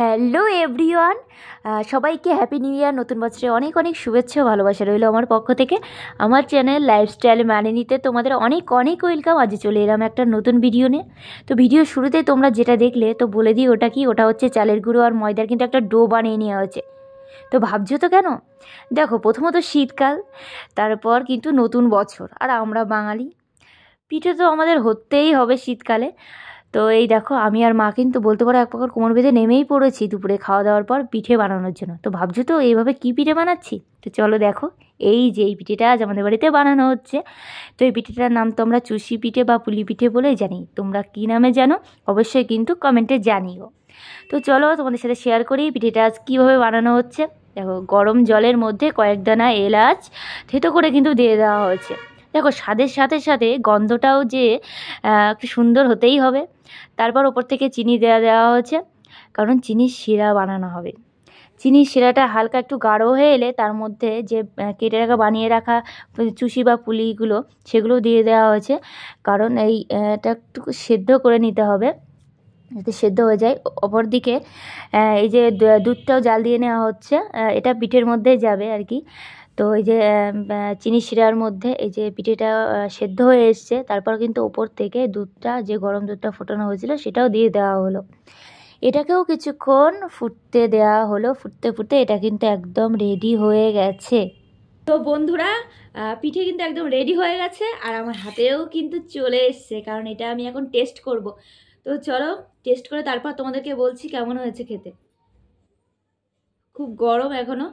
Hello everyone, সবাইকে happy new year. নতুন বছরে অনেক অনেক শুভেচ্ছা ও ভালোবাসা রইল আমার পক্ষ থেকে। আমার চ্যানেল লাইফস্টাইল মানে নিতে তোমাদের অনেক অনেক ওয়েলকাম। আজ চলে এলাম একটা নতুন ভিডিও নিয়ে। তো ভিডিও শুরুতে তোমরা যেটা দেখলে, তো বলে দিই ওটা কি। ওটা হচ্ছে চালের গুঁড়ো আর ময়দার কিন্তু একটা ডো বানিয়ে নেওয়া হয়েছে। তো ভাবছো তো কেন? দেখো, প্রথমত শীতকাল, তারপর কিন্তু নতুন বছর, আর আমরা বাঙালি, পিঠে তো আমাদের হতেই হবে শীতকালে। তো এই দেখো, আমি আর মা কিন্তু বলতে পারো এক প্রকার কোমর বেঁধে নেমেই পড়েছি দুপুরে খাওয়া দাওয়ার পর পিঠে বানানোর জন্য। তো ভাবছো তো এইভাবে কী পিঠে বানাচ্ছি? তো চলো দেখো, এই যে এই পিঠেটা আজ আমাদের বাড়িতে বানানো হচ্ছে। তো এই পিঠেটার নাম তো আমরা চুষি পিঠে বা পুলি পিঠে বলেই জানি। তোমরা কী নামে জানো অবশ্যই কিন্তু কমেন্টে জানিও। তো চলো তোমাদের সাথে শেয়ার করি পিঠেটা আজ কীভাবে বানানো হচ্ছে। দেখো, গরম জলের মধ্যে কয়েক দানা এলাচ থেতো করে কিন্তু দিয়ে দেওয়া হয়েছে। দেখো, স্বাদের সাথে সাথে গন্ধটাও যে একটু সুন্দর হতেই হবে। তারপর ওপর থেকে চিনি দেওয়া হয়েছে, কারণ চিনির শিরা বানানো হবে। চিনির শিরাটা হালকা একটু গাঢ় হয়ে এলে তার মধ্যে যে কেটে রাখা বানিয়ে রাখা চুষি বা পুলিগুলো সেগুলো দিয়ে দেওয়া হয়েছে, কারণ এটা একটু সেদ্ধ করে নিতে হবে যাতে সেদ্ধ হয়ে যায়। অপর দিকে এই যে দুধটাও জাল দিয়ে নেওয়া হচ্ছে, এটা পিঠের মধ্যেই যাবে আর কি। তো এই যে চিনি শিরার মধ্যে এই যে পিঠেটা সেদ্ধ হয়ে এসছে, তারপর কিন্তু ওপর থেকে দুধটা, যে গরম দুধটা ফোটানো হয়েছিল সেটাও দিয়ে দেওয়া হলো। এটাকেও কিছুক্ষণ ফুটতে দেওয়া হলো। ফুটতে ফুটতে এটা কিন্তু একদম রেডি হয়ে গেছে। তো বন্ধুরা, পিঠে কিন্তু একদম রেডি হয়ে গেছে, আর আমার হাতেও কিন্তু চলে এসছে, কারণ এটা আমি এখন টেস্ট করব। তো চলো টেস্ট করে তারপর তোমাদেরকে বলছি কেমন হয়েছে খেতে। খুব গরম এখনো।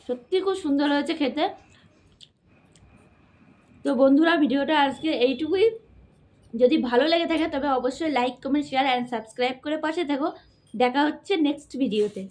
সত্যি খুব সুন্দর হয়েছে খেতে। তো বন্ধুরা, ভিডিওটা আজকে এইটুকুই। যদি ভালো লেগে থাকে তবে অবশ্যই like, comment, share and subscribe করে পাশে থাকো। দেখা হচ্ছে নেক্সট ভিডিওতে।